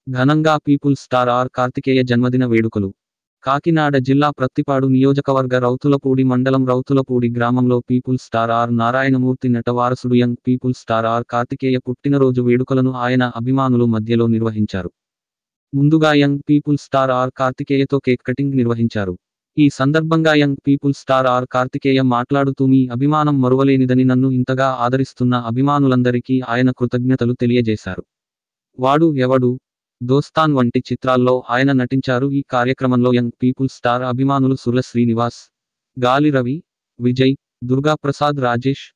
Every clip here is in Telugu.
ఘనంగా పీపుల్స్ స్టార్ ఆర్ కార్తికేయ జన్మదిన వేడుకలు. కాకినాడ జిల్లా ప్రత్తిపాడు నియోజకవర్గ రౌతులపూడి మండలం రౌతులపూడి గ్రామంలో పీపుల్స్ స్టార్ ఆర్ నారాయణమూర్తి నటవారసుడు young people's star R Karthikeya పుట్టినరోజు వేడుకలను ఆయన అభిమానులు మధ్యలో నిర్వహించారు. ముందుగా యంగ్ పీపుల్స్ స్టార్ ఆర్ కార్తికేయతో కేక్ కటింగ్ నిర్వహించారు. ఈ సందర్భంగా young people's star R Karthikeya మాట్లాడుతూ మీ అభిమానం మరువలేనిదని, నన్ను ఇంతగా ఆదరిస్తున్న అభిమానులందరికీ ఆయన కృతజ్ఞతలు తెలియజేశారు. వాడు ఎవడు, దోస్తాన్ వంటి చిత్రాల్లో ఆయన నటించారు. ఈ కార్యక్రమంలో యంగ్ పీపుల్స్ స్టార్ అభిమానులు సుర్ల శ్రీనివాస్, గాలి రవి, విజయ్, దుర్గాప్రసాద్, రాజేష్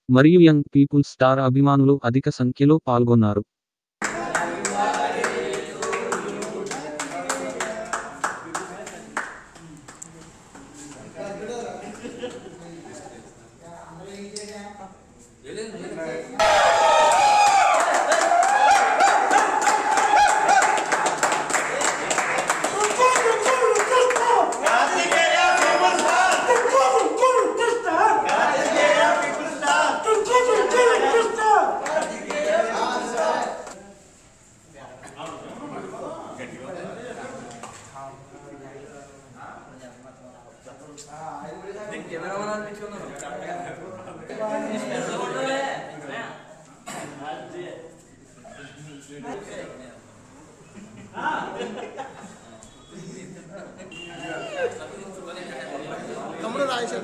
మరియు యంగ్ పీపుల్స్ స్టార్ అభిమానులు అధిక సంఖ్యలో పాల్గొన్నారు. తమ్ముడు రాజేశ్వర